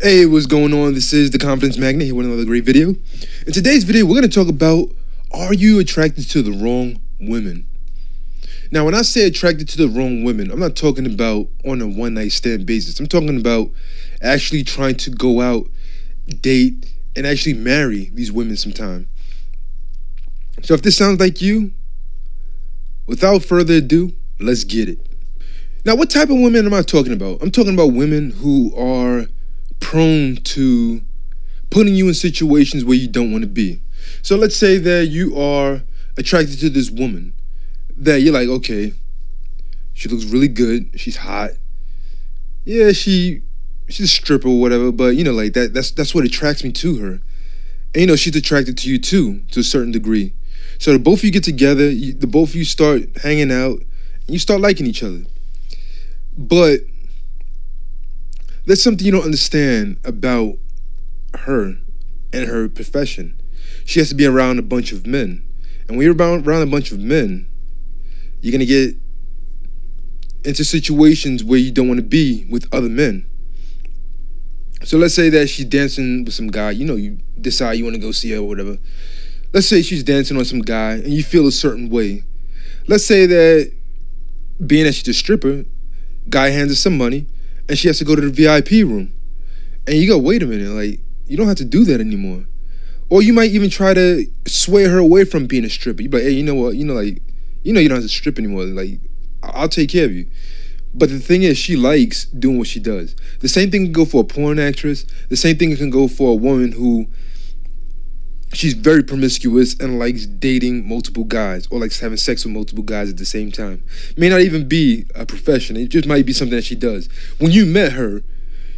Hey, what's going on? This is the Confidence Magnet here with another great video. In today's video, we're going to talk about, are you attracted to the wrong women? Now, when I say attracted to the wrong women, I'm not talking about on a one-night stand basis. I'm talking about actually trying to go out, date, and actually marry these women sometime. So if this sounds like you, without further ado, let's get it. Now, what type of women am I talking about? I'm talking about women who are prone to putting you in situations where you don't want to be. So let's say that you are attracted to this woman that you're like, okay, she looks really good, she's hot. Yeah, she's a stripper or whatever, but you know, like that's what attracts me to her. And you know, she's attracted to you too, to a certain degree. So the both of you get together, the both of you start hanging out, and you start liking each other. But there's something you don't understand about her and her profession. She has to be around a bunch of men. And when you're around a bunch of men, you're going to get into situations where you don't want to be with other men. So let's say that she's dancing with some guy. You know, you decide you want to go see her or whatever. Let's say she's dancing on some guy and you feel a certain way. Let's say that being that she's a stripper, guy hands her some money, and she has to go to the VIP room. And you go, wait a minute, like, you don't have to do that anymore. Or you might even try to sway her away from being a stripper. You're like, hey, you know what? You know, like, you don't have to strip anymore. Like, I'll take care of you. But the thing is, she likes doing what she does. The same thing can go for a porn actress. The same thing can go for a woman who, she's very promiscuous and likes dating multiple guys or likes having sex with multiple guys at the same time. It may not even be a profession. It just might be something that she does. When you met her,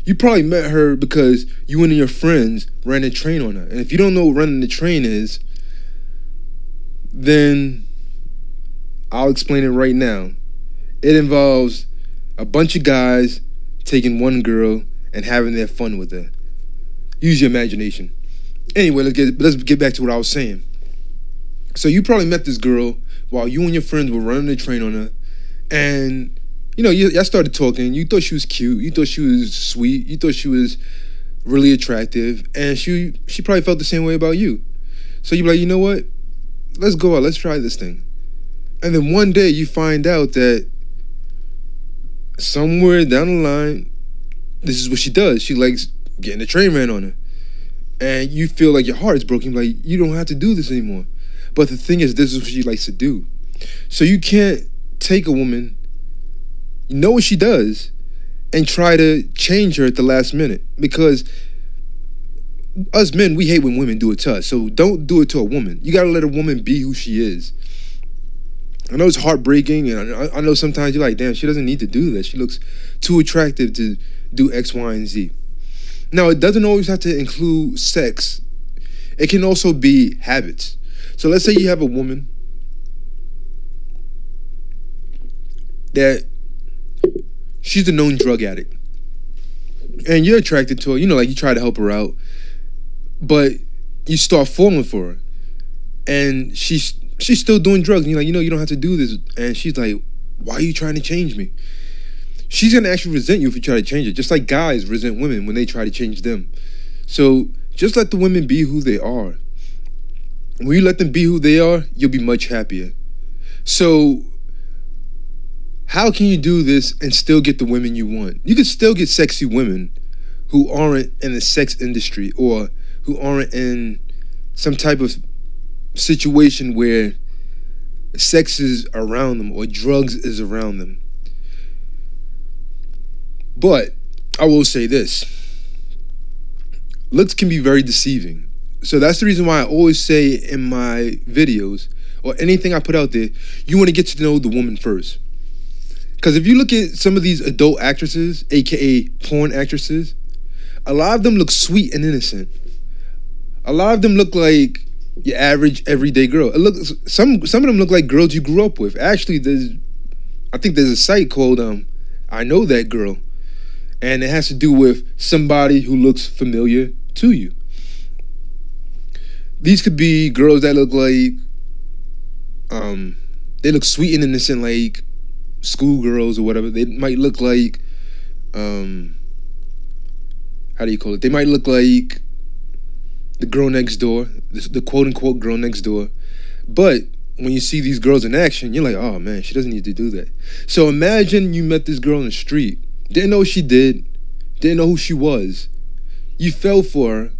you probably met her because you and your friends ran a train on her. And if you don't know what running the train is, then I'll explain it right now. It involves a bunch of guys taking one girl and having their fun with her. Use your imagination. Anyway, let's get back to what I was saying. So you probably met this girl while you and your friends were running the train on her, and you know, y'all started talking. You thought she was cute. You thought she was sweet. You thought she was really attractive, and she probably felt the same way about you. So you're like, you know what? Let's go out. Let's try this thing. And then one day you find out that somewhere down the line, this is what she does. She likes getting the train ran on her. And you feel like your heart is broken, like you don't have to do this anymore. But the thing is, this is what she likes to do. So you can't take a woman, you know what she does, and try to change her at the last minute. Because us men, we hate when women do it to us. So don't do it to a woman. You gotta let a woman be who she is. I know it's heartbreaking, and I know sometimes you're like, damn, she doesn't need to do this. She looks too attractive to do X, Y, and Z. Now, it doesn't always have to include sex. It can also be habits. So let's say you have a woman that she's a known drug addict. And you're attracted to her. You know, like you try to help her out. But you start falling for her. And she's still doing drugs. And you're like, you know, you don't have to do this. And she's like, why are you trying to change me? She's going to actually resent you if you try to change it, just like guys resent women when they try to change them. So just let the women be who they are. When you let them be who they are, you'll be much happier. So how can you do this and still get the women you want? You can still get sexy women who aren't in the sex industry or who aren't in some type of situation where sex is around them or drugs is around them. But I will say this. Looks can be very deceiving. So that's the reason why I always say in my videos or anything I put out there, you want to get to know the woman first. Because if you look at some of these adult actresses, aka porn actresses, a lot of them look sweet and innocent. A lot of them look like your average everyday girl. Some of them look like girls you grew up with. Actually, I think there's a site called I Know That Girl. And it has to do with somebody who looks familiar to you. These could be girls that look like, they look sweet and innocent, like schoolgirls or whatever. They might look like how do you call it? They might look like the girl next door, the quote unquote girl next door. But when you see these girls in action, you're like, oh man, she doesn't need to do that. So imagine you met this girl in the street, didn't know what she did, didn't know who she was. You fell for her,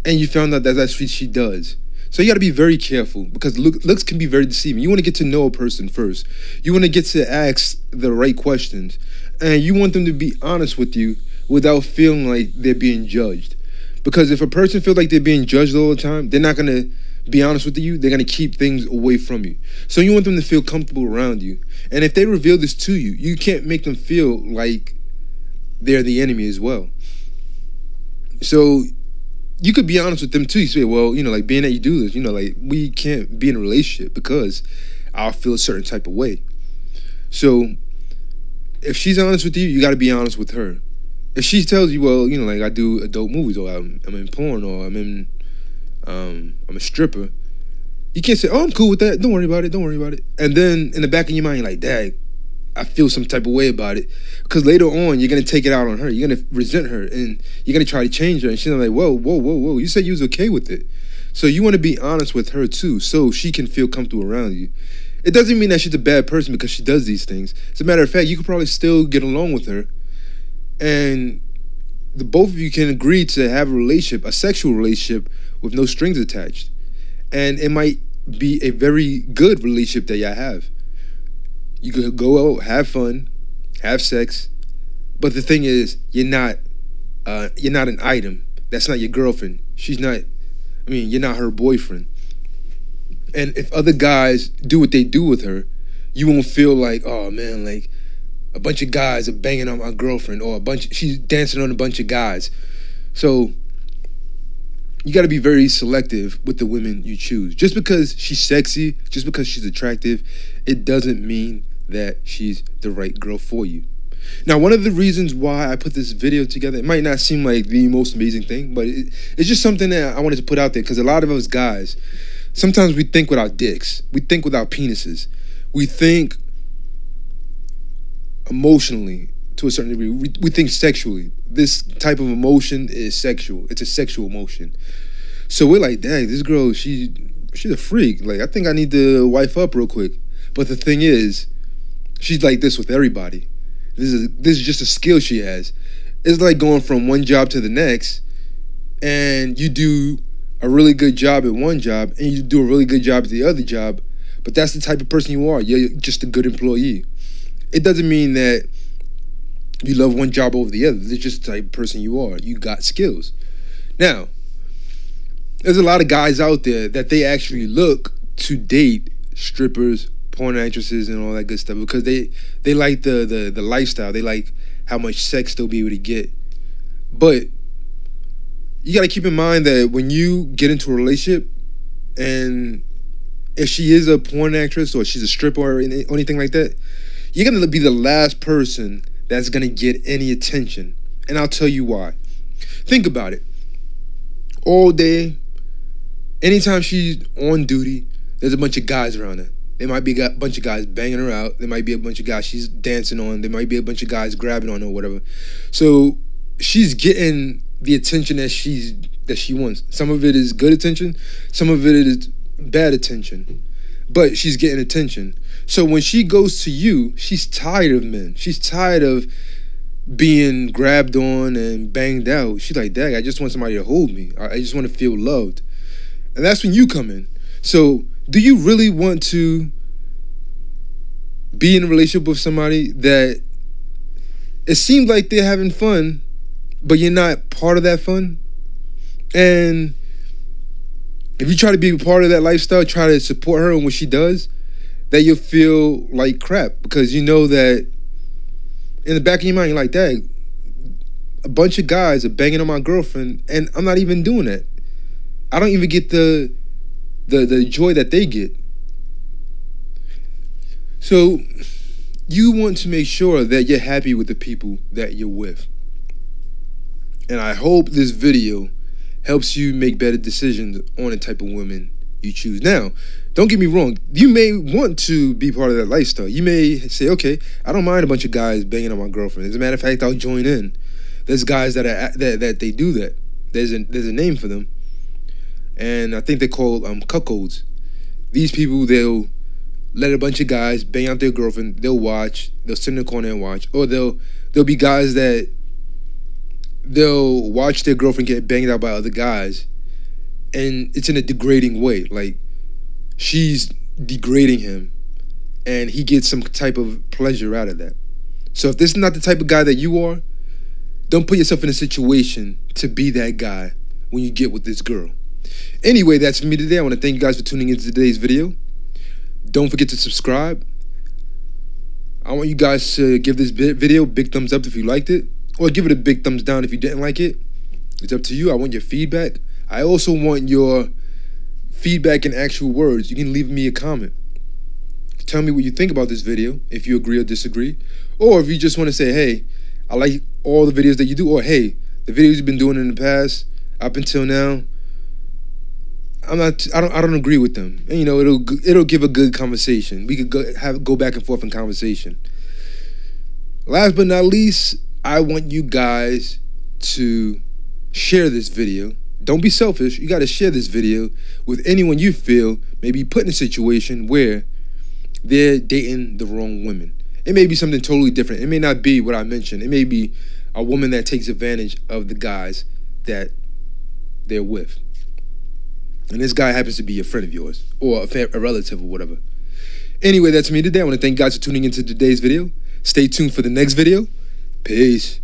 and you found out that that's what she does. So you got to be very careful because looks can be very deceiving. You want to get to know a person first. You want to get to ask the right questions, and you want them to be honest with you without feeling like they're being judged. Because if a person feels like they're being judged all the time, they're not going to be honest with you. They're going to keep things away from you. So you want them to feel comfortable around you. And if they reveal this to you, you can't make them feel like they're the enemy as well. So you could be honest with them too. You say, well, like being that you do this, like we can't be in a relationship because I'll feel a certain type of way. So if she's honest with you, you got to be honest with her. If she tells you, well, like I do adult movies, or I'm in porn, or I'm a stripper, you can't say, oh, I'm cool with that. Don't worry about it. Don't worry about it. And then in the back of your mind, you're like, dang, I feel some type of way about it. Because later on, you're going to take it out on her. You're going to resent her, and you're going to try to change her. And she's like, whoa. You said you was okay with it. So you want to be honest with her too, so she can feel comfortable around you. It doesn't mean that she's a bad person because she does these things. As a matter of fact, you could probably still get along with her. And the both of you can agree to have a relationship, a sexual relationship with no strings attached. And it might be a very good relationship that y'all have. You could go out, have fun, have sex. But the thing is, you're not an item. That's not your girlfriend. You're not her boyfriend. And if other guys do what they do with her, you won't feel like, oh man, like a bunch of guys are banging on my girlfriend, or she's dancing on a bunch of guys. So you got to be very selective with the women you choose. Just because she's sexy, just because she's attractive, it doesn't mean that she's the right girl for you. Now, one of the reasons why I put this video together, it might not seem like the most amazing thing, but it's just something that I wanted to put out there, because a lot of us guys, sometimes we think with our dicks. We think with our penises. We think emotionally to a certain degree. We think sexually. This type of emotion is sexual. It's a sexual emotion. So we're like, dang, this girl, she's a freak. Like, I think I need to wife up real quick. But the thing is, she's like this with everybody. This is just a skill she has. It's like going from one job to the next, and you do a really good job at one job, and you do a really good job at the other job, but that's the type of person you are. You're just a good employee. It doesn't mean that you love one job over the other. It's just the type of person you are. You got skills. Now, there's a lot of guys out there that they actually look to date strippers, porn actresses, and all that good stuff because they like the lifestyle. They like how much sex they'll be able to get. But you got to keep in mind that when you get into a relationship, and if she is a porn actress or she's a stripper or anything like that, you're going to be the last person that's going to get any attention. And I'll tell you why. Think about it. All day, anytime she's on duty, there's a bunch of guys around her. There might be a bunch of guys banging her out. There might be a bunch of guys she's dancing on. There might be a bunch of guys grabbing on her or whatever. So she's getting the attention that she wants. Some of it is good attention. Some of it is bad attention. But she's getting attention. So when she goes to you, she's tired of men. She's tired of being grabbed on and banged out. She's like, dang, I just want somebody to hold me. I just want to feel loved. And that's when you come in. So do you really want to be in a relationship with somebody that it seems like they're having fun, but you're not part of that fun? And if you try to be a part of that lifestyle, try to support her in what she does, that you'll feel like crap because you know that in the back of your mind, you're like, dang, a bunch of guys are banging on my girlfriend and I'm not even doing that. I don't even get the joy that they get. So you want to make sure that you're happy with the people that you're with. And I hope this video helps you make better decisions on the type of women you choose. Now, don't get me wrong. You may want to be part of that lifestyle. You may say, okay, I don't mind a bunch of guys banging on my girlfriend. As a matter of fact, I'll join in. there's guys that they do that. There's a name for them, and I think they're called cuckolds. These people, they'll let a bunch of guys bang out their girlfriend. They'll watch. They'll sit in the corner and watch. Or there'll be guys that they'll watch their girlfriend get banged out by other guys, and it's in a degrading way. Like, she's degrading him, and he gets some type of pleasure out of that. So if this is not the type of guy that you are, don't put yourself in a situation to be that guy when you get with this girl. Anyway, that's for me today. I want to thank you guys for tuning into today's video. Don't forget to subscribe. I want you guys to give this video a big thumbs up if you liked it, or give it a big thumbs down if you didn't like it. It's up to you. I want your feedback. I also want your feedback in actual words. You can leave me a comment. Tell me what you think about this video, if you agree or disagree. Or if you just want to say, hey, I like all the videos that you do, or hey, the videos you've been doing in the past up until now, I don't agree with them. And it'll give a good conversation. We could go back and forth in conversation. Last but not least, I want you guys to share this video. Don't be selfish. You got to share this video with anyone you feel may be put in a situation where they're dating the wrong women. It may be something totally different. It may not be what I mentioned. It may be a woman that takes advantage of the guys that they're with. And this guy happens to be a friend of yours, or a relative or whatever. Anyway, that's me today. I want to thank you guys for tuning into today's video. Stay tuned for the next video. Peace.